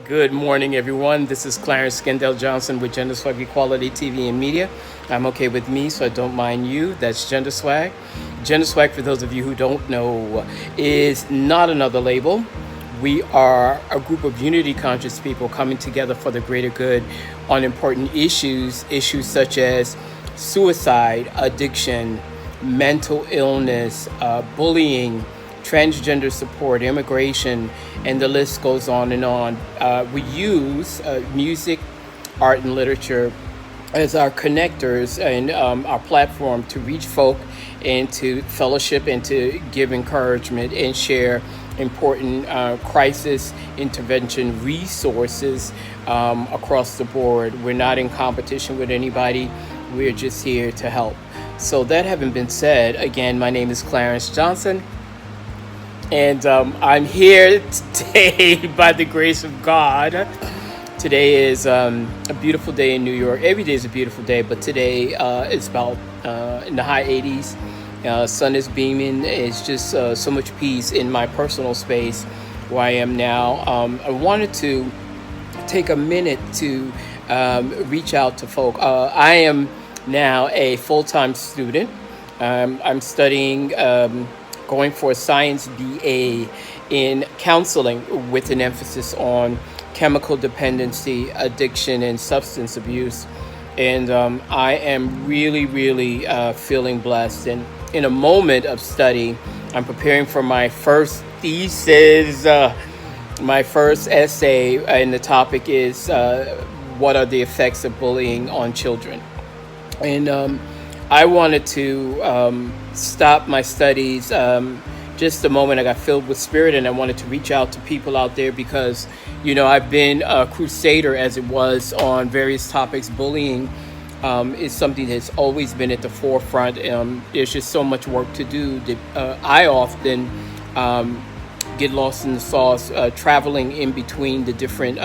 Good morning, everyone. This is Clarence K Johnson with Genderswag Equality TV and Media. I'm okay with me, so I don't mind you. That's Genderswag. Genderswag, for those of you who don't know, is not another label. We are a group of unity conscious people coming together for the greater good on important issues such as suicide, addiction, mental illness, bullying, transgender support, immigration, and the list goes on and on. We use music, art, and literature as our connectors and our platform to reach folk and to fellowship and to give encouragement and share important crisis intervention resources across the board. We're not in competition with anybody. We're just here to help. So that having been said, again, my name is Clarence Johnson. And I'm here today by the grace of God. Today is a beautiful day in New York. Every day is a beautiful day, but today it's about in the high 80s. Sun is beaming. It's just so much peace in my personal space where I am now. I wanted to take a minute to reach out to folk. I am now a full-time student. I'm studying, going for a science BA in counseling with an emphasis on chemical dependency, addiction, and substance abuse. And I am really feeling blessed. And in a moment of study, I'm preparing for my first thesis, my first essay, and the topic is what are the effects of bullying on children? And I wanted to stop my studies just the moment I got filled with spirit, and I wanted to reach out to people out there because, I've been a crusader, as it was, on various topics. Bullying is something that's always been at the forefront. There's just so much work to do that I often get lost in the sauce, traveling in between the different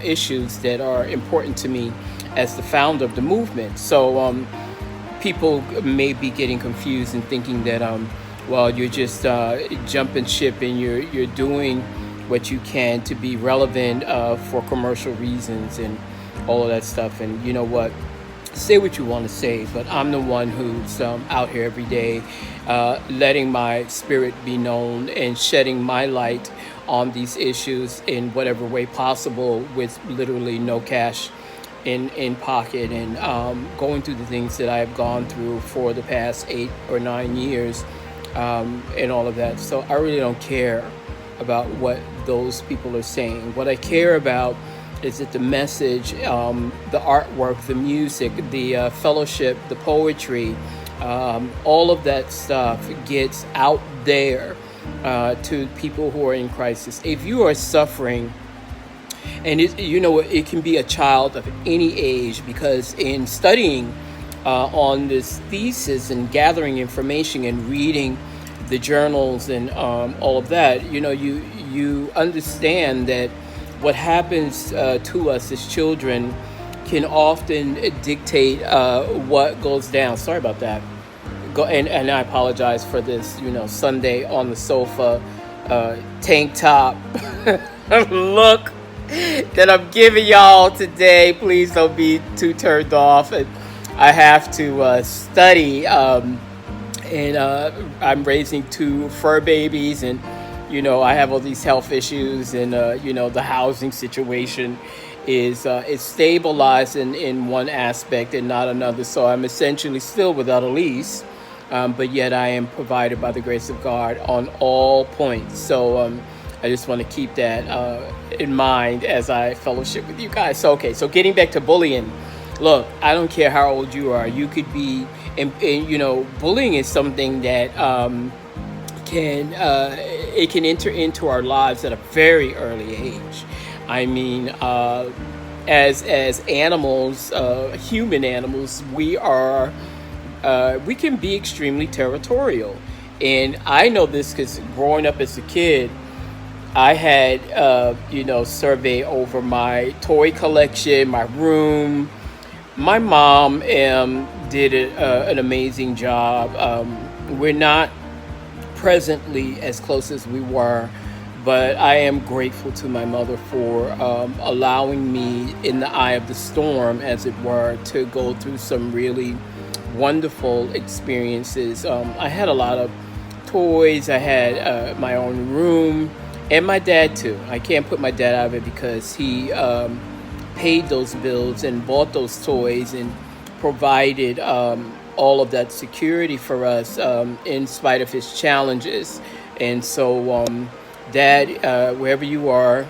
issues that are important to me as the founder of the movement. So people may be getting confused and thinking that, you're just jumping ship and you're doing what you can to be relevant for commercial reasons and all of that stuff. And you know what? Say what you want to say, but I'm the one who's out here every day letting my spirit be known and shedding my light on these issues in whatever way possible with literally no cash in pocket, and going through the things that I've gone through for the past 8 or 9 years and all of that. So I really don't care about what those people are saying. What I care about is that the message, the artwork, the music, the fellowship, the poetry, all of that stuff gets out there to people who are in crisis. If you are suffering, and it can be a child of any age, because in studying on this thesis and gathering information and reading the journals and all of that, you understand that what happens to us as children can often dictate what goes down. Sorry about that. And I apologize for this, Sunday on the sofa, tank top look that I'm giving y'all today. Please don't be too turned off. And I have to study, and I'm raising 2 fur babies, and I have all these health issues, and the housing situation is stabilized in one aspect and not another. So I'm essentially still without a lease, but yet I am provided by the grace of God on all points. So I just want to keep that in mind as I fellowship with you guys. So getting back to bullying. Look, I don't care how old you are. You could be, and bullying is something that can enter into our lives at a very early age. I mean, as animals, human animals, we can be extremely territorial, and I know this because growing up as a kid, I had survey over my toy collection, my room. My mom did an amazing job. We're not presently as close as we were, But I am grateful to my mother for allowing me, in the eye of the storm, as it were, to go through some really wonderful experiences. I had a lot of toys. I had my own room, and my dad too. I can't put my dad out of it because he paid those bills and bought those toys and provided all of that security for us in spite of his challenges. And so, Dad, wherever you are,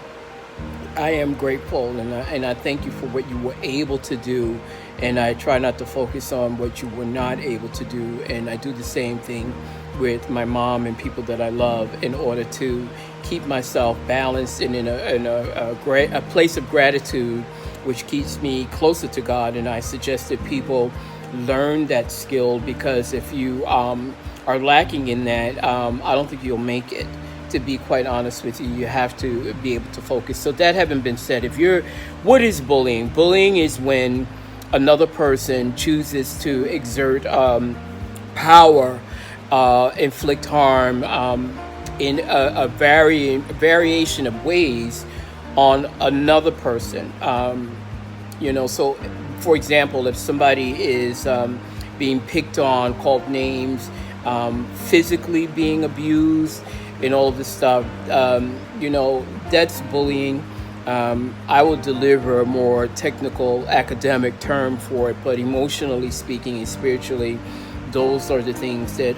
I am grateful, and I thank you for what you were able to do, and I try not to focus on what you were not able to do, and I do the same thing with my mom and people that I love in order to keep myself balanced and in a place of gratitude, which keeps me closer to God. And I suggest that people learn that skill, because if you are lacking in that, I don't think you'll make it. To be quite honest with you, you have to be able to focus. So that having been said, what is bullying? Bullying is when another person chooses to exert power, inflict harm in a variation of ways on another person. So for example, if somebody is being picked on, called names, physically being abused, and all of this stuff, that's bullying. I will deliver a more technical academic term for it, but emotionally speaking and spiritually, those are the things that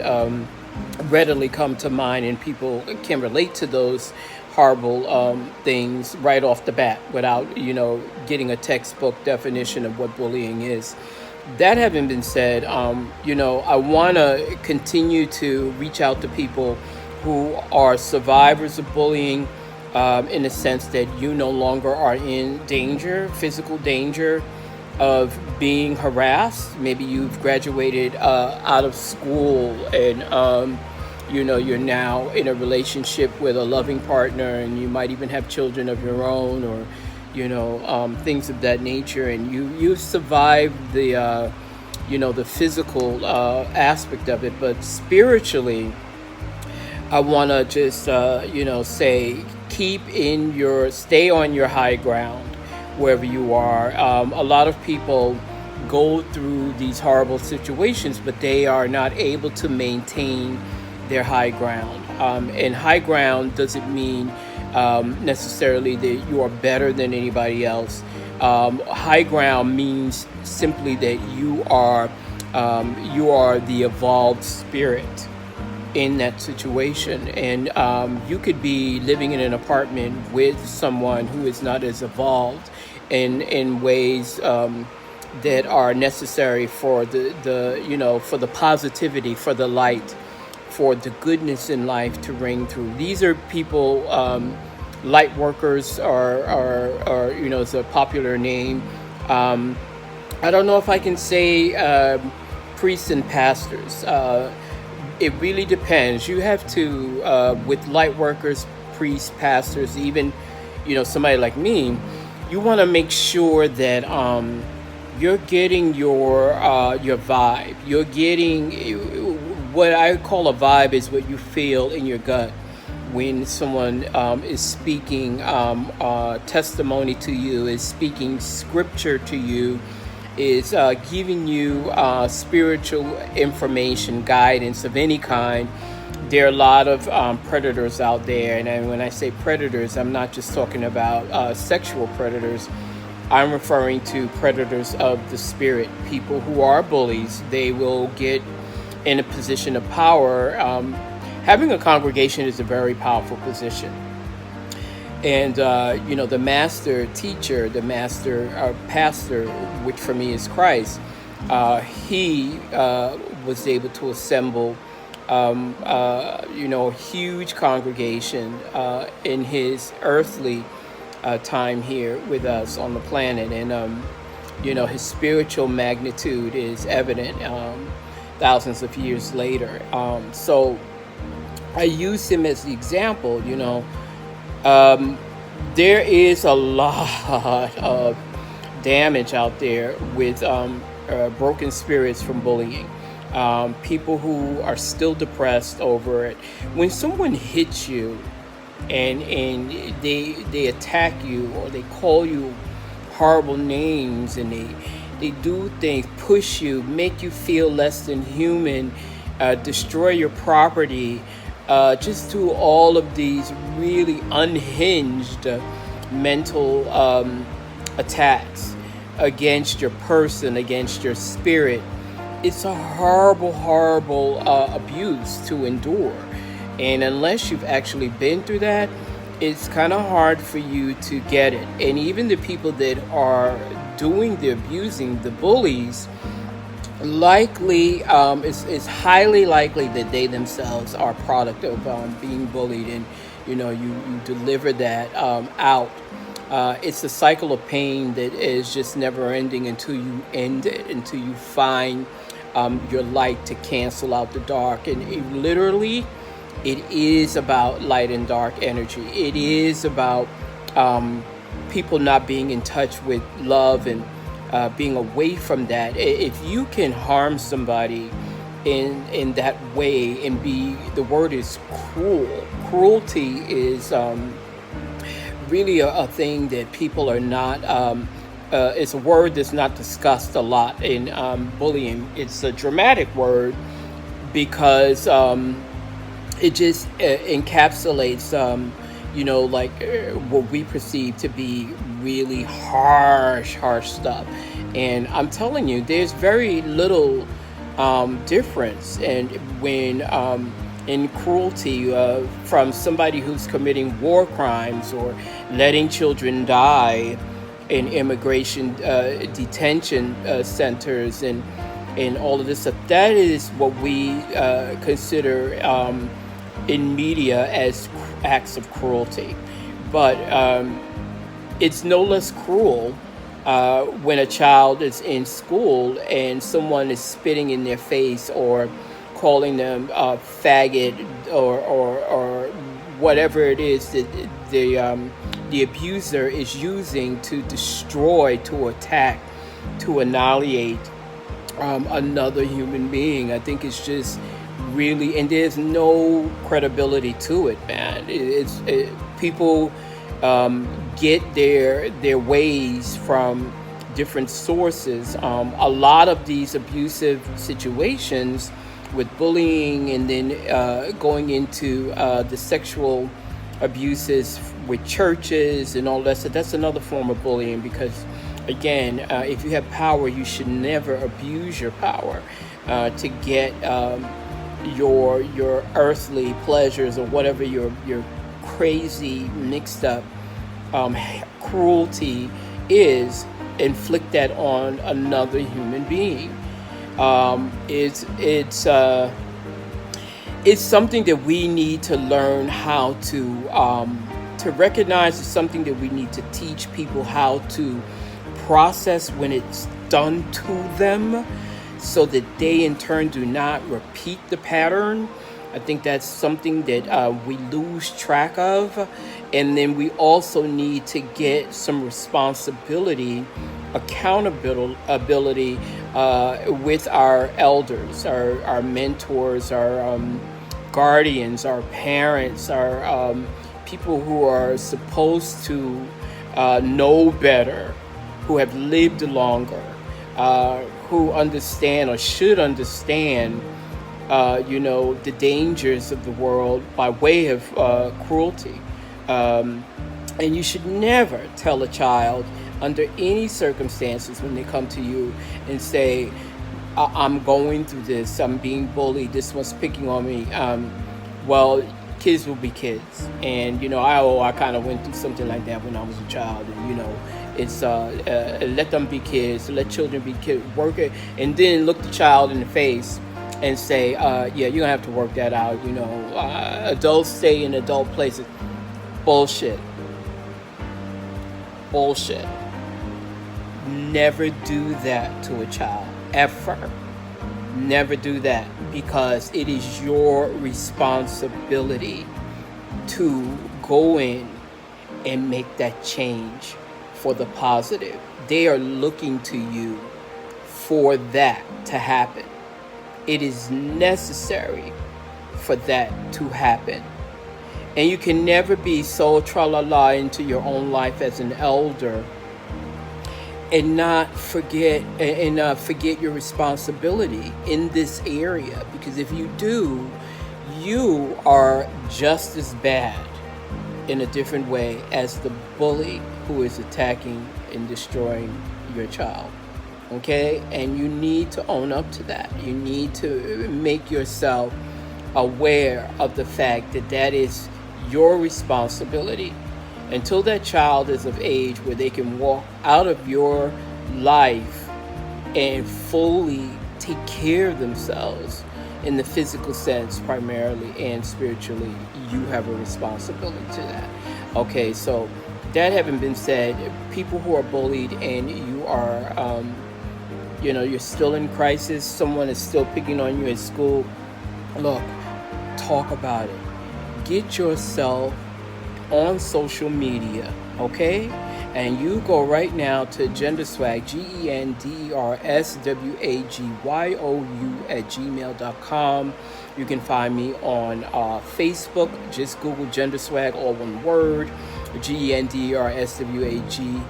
readily come to mind, and people can relate to those horrible things right off the bat without, getting a textbook definition of what bullying is. That having been said, I want to continue to reach out to people who are survivors of bullying, in the sense that you no longer are in danger, physical danger of being harassed. Maybe you've graduated out of school and, you're now in a relationship with a loving partner, and you might even have children of your own, or, things of that nature. And you've survived the physical aspect of it, but spiritually, I want to just, say, stay on your high ground wherever you are. A lot of people go through these horrible situations, but they are not able to maintain their high ground. And high ground doesn't mean necessarily that you are better than anybody else. High ground means simply that you are the evolved spirit in that situation. And you could be living in an apartment with someone who is not as evolved in ways that are necessary for for the positivity, for the light, for the goodness in life to ring through. These are people, light workers are is a popular name. I don't know if I can say priests and pastors. It really depends. You have to, with light workers, priests, pastors, even, somebody like me, you want to make sure that you're getting your vibe. You're getting what I call a vibe is what you feel in your gut when someone is speaking testimony to you, is speaking scripture to you, is giving you spiritual information, guidance of any kind. There are a lot of predators out there, and when I say predators, I'm not just talking about sexual predators. I'm referring to predators of the spirit, people who are bullies. They will get in a position of power. Having a congregation is a very powerful position. And, the master teacher, the master pastor, which for me is Christ, he was able to assemble, a huge congregation in his earthly time here with us on the planet. And, his spiritual magnitude is evident thousands of years later. So I use him as the example. There is a lot of damage out there with broken spirits from bullying. People who are still depressed over it. When someone hits you, and they attack you, or they call you horrible names, and they do things, push you, make you feel less than human, destroy your property, just do all of these really unhinged mental attacks against your person, against your spirit. It's a horrible, horrible abuse to endure. And unless you've actually been through that, it's kind of hard for you to get it. And even the people that are doing the abusing, the bullies, likely it's highly likely that they themselves are a product of being bullied, and you deliver that out. It's a cycle of pain that is just never ending until you end it, until you find your light to cancel out the dark. And it is about light and dark energy. It is about people not being in touch with love, and being away from that. If you can harm somebody in that way and the word is cruel. Cruelty is really a thing that people are not. It's a word that's not discussed a lot in bullying. It's a dramatic word because it just encapsulates, what we perceive to be really harsh stuff. And I'm telling you, there's very little difference in cruelty from somebody who's committing war crimes or letting children die in immigration detention centers and all of this stuff. That is what we consider in media as acts of cruelty. But it's no less cruel when a child is in school and someone is spitting in their face or calling them a faggot or whatever it is that the abuser is using to destroy, to attack, to annihilate another human being. I think it's just really, and there's no credibility to it, man. People get their ways from different sources. A lot of these abusive situations with bullying and then going into the sexual abuses with churches and all that stuff, that's another form of bullying because, again, if you have power, you should never abuse your power to get your earthly pleasures or whatever your crazy mixed up cruelty is, inflict that on another human being. It's something that we need to learn how to recognize. It's something that we need to teach people how to process when it's done to them, so that they in turn do not repeat the pattern. I think that's something that we lose track of. And then we also need to get some responsibility, accountability with our elders, our mentors, our guardians, our parents, our people who are supposed to know better, who have lived longer, who understand or should understand the dangers of the world by way of cruelty. And you should never tell a child under any circumstances when they come to you and say, I'm going through this, I'm being bullied, this one's picking on me. Well, kids will be kids. And, I kind of went through something like that when I was a child. And, it's let them be kids, let children be kids, work it, and then look the child in the face and say, you're going to have to work that out. Adults stay in adult places. Bullshit. Never do that to a child, ever. Never do that, because it is your responsibility to go in and make that change for the positive. They are looking to you for that to happen. It is necessary for that to happen. And you can never be so tra-la-la into your own life as an elder and not forget your responsibility in this area, because if you do, you are just as bad in a different way as the bully who is attacking and destroying your child. Okay? And you need to own up to that. You need to make yourself aware of the fact that that is your responsibility. Until that child is of age where they can walk out of your life and fully take care of themselves in the physical sense primarily and spiritually, you have a responsibility to that. Okay, so that having been said, people who are bullied and you are, you're still in crisis, someone is still picking on you at school, look, talk about it. Get yourself on social media, okay? And you go right now to Genderswag, GendersWagyou@gmail.com. You can find me on Facebook. Just Google Genderswag, all one word, GendersWag.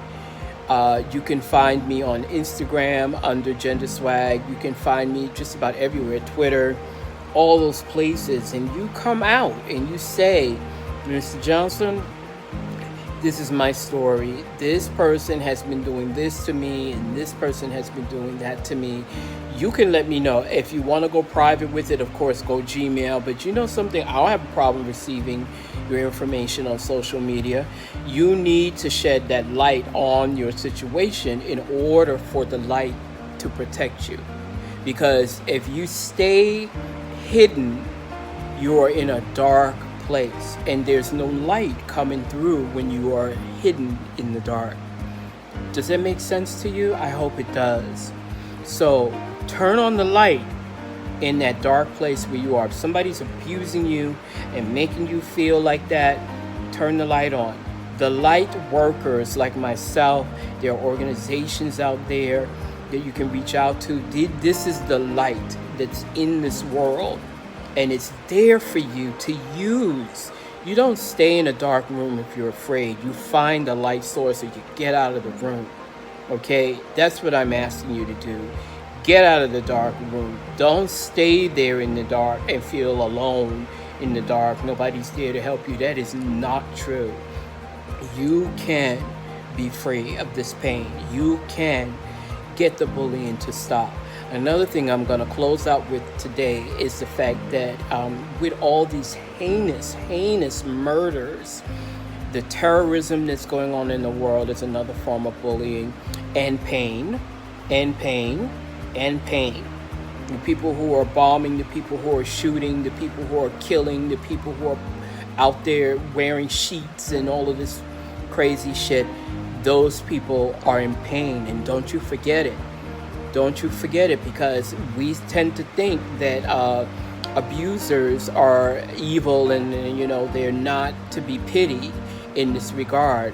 You can find me on Instagram under Genderswag. You can find me just about everywhere, Twitter, all those places. And you come out and you say, Mr. Johnson, this is my story. This person has been doing this to me, and this person has been doing that to me. You can let me know. If you want to go private with it, of course, go Gmail. But you know something? I don't have a problem receiving your information on social media. You need to shed that light on your situation in order for the light to protect you. Because if you stay hidden, you are in a dark place, and there's no light coming through when you are hidden in the dark. Does that make sense to you? I hope it does. So turn on the light in that dark place where you are. If somebody's abusing you and making you feel like that, turn the light on. The light workers like myself, there are organizations out there that you can reach out to. This is the light that's in this world, and it's there for you to use. You don't stay in a dark room if you're afraid. You find a light source or you get out of the room. Okay? That's what I'm asking you to do. Get out of the dark room. Don't stay there in the dark and feel alone in the dark. Nobody's there to help you. That is not true. You can be free of this pain. You can get the bullying to stop. Another thing I'm going to close out with today is the fact that with all these heinous murders, the terrorism that's going on in the world is another form of bullying, and pain. The people who are bombing, the people who are shooting, the people who are killing, the people who are out there wearing sheets and all of this crazy shit, those people are in pain, and don't you forget it. Don't you forget it, because we tend to think that abusers are evil and they're not to be pitied in this regard.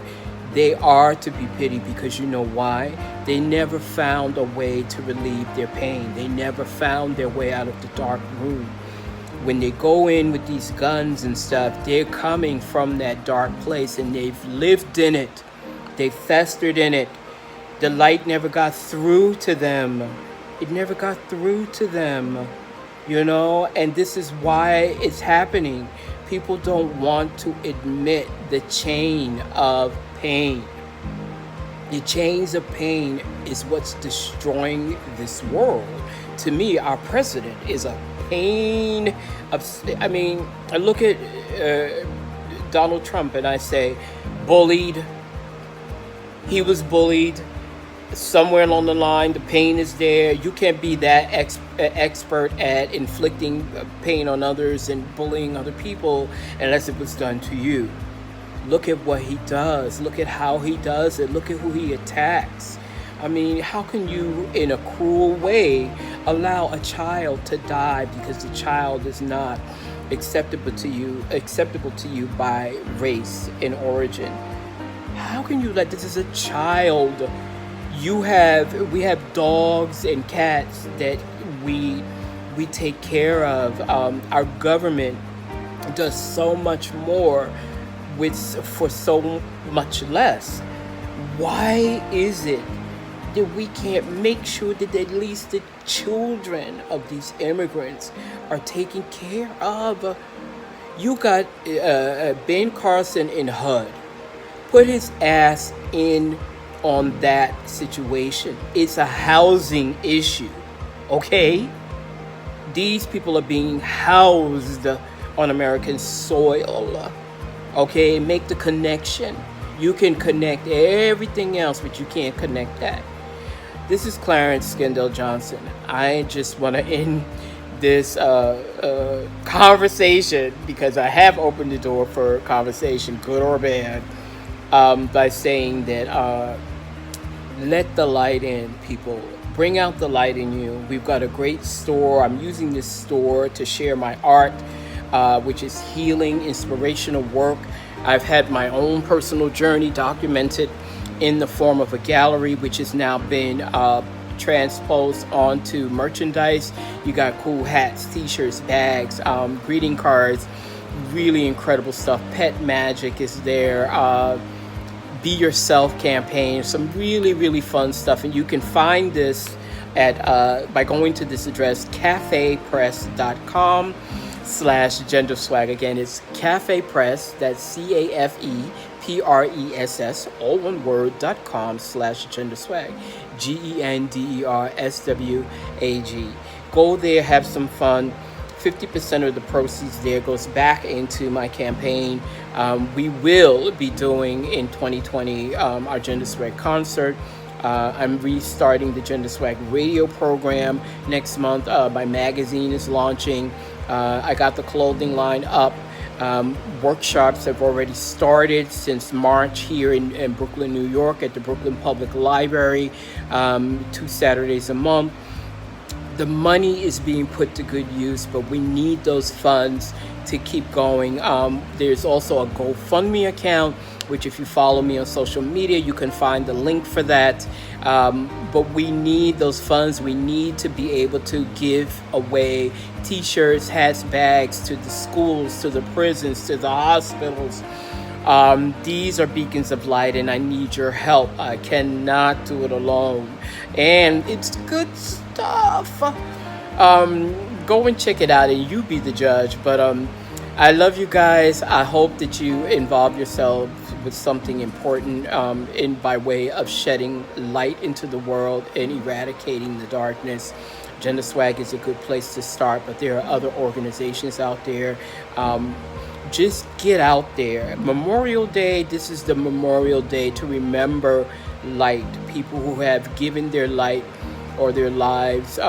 They are to be pitied because you know why? They never found a way to relieve their pain. They never found their way out of the dark room. When they go in with these guns and stuff, they're coming from that dark place and they've lived in it. They festered in it. The light never got through to them. It never got through to them, and this is why it's happening. People don't want to admit the chain of pain. The chains of pain is what's destroying this world. To me, our president is a pain. I look at Donald Trump and I say, bullied. He was bullied. Somewhere along the line, the pain is there. You can't be that expert at inflicting pain on others and bullying other people unless it was done to you. Look at what he does. Look at how he does it. Look at who he attacks. How can you, in a cruel way, allow a child to die because the child is not acceptable to you by race and origin? How can you let this is a child? We have dogs and cats that we take care of. Our government does so much more with for so much less. Why is it that we can't make sure that at least the children of these immigrants are taken care of? You got Ben Carson in HUD. Put his ass in on that situation. It's a housing issue, okay? These people are being housed on American soil, okay? Make the connection. You can connect everything else, but you can't connect that. This is Clarence Johnson. I just want to end this conversation, because I have opened the door for conversation, good or bad, by saying that let the light in, people. Bring out the light in you. We've got a great store. I'm using this store to share my art, which is healing, inspirational work. I've had my own personal journey documented in the form of a gallery, which has now been transposed onto merchandise. You got cool hats, t-shirts, bags, greeting cards, really incredible stuff. Pet Magic is there. Be Yourself campaign, some really, really fun stuff. And you can find this at by going to this address, cafepress.com/genderswag. Again, it's Cafe Press, that's CAFEPRESS, all one word, .com/genderswag, GENDERSWAG. Go there, have some fun. 50% of the proceeds there goes back into my campaign. We will be doing in 2020 our Genderswag concert. I'm restarting the Genderswag radio program next month. My magazine is launching. I got the clothing line up. Workshops have already started since March here in Brooklyn, New York at the Brooklyn Public Library, 2 Saturdays a month. The money is being put to good use, but we need those funds to keep going. There's also a GoFundMe account, which if you follow me on social media, you can find the link for that. But we need those funds. We need to be able to give away t-shirts, hats, bags to the schools, to the prisons, to the hospitals. These are beacons of light, and I need your help. I cannot do it alone. And it's good stuff. Go and check it out, and you be the judge. But I love you guys. I hope that you involve yourselves with something important in by way of shedding light into the world and eradicating the darkness. Genderswag is a good place to start, but there are other organizations out there. Just get out there. Memorial Day, this is the Memorial Day to remember light, people who have given their light or their lives,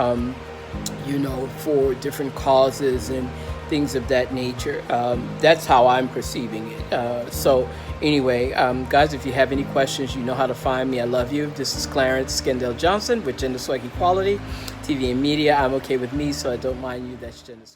for different causes and things of that nature. That's how I'm perceiving it. So anyway, guys, if you have any questions, you know how to find me. I love you. This is Clarence Johnson with Genderswag Equality, TV and Media. I'm okay with me, so I don't mind you. That's Genderswag.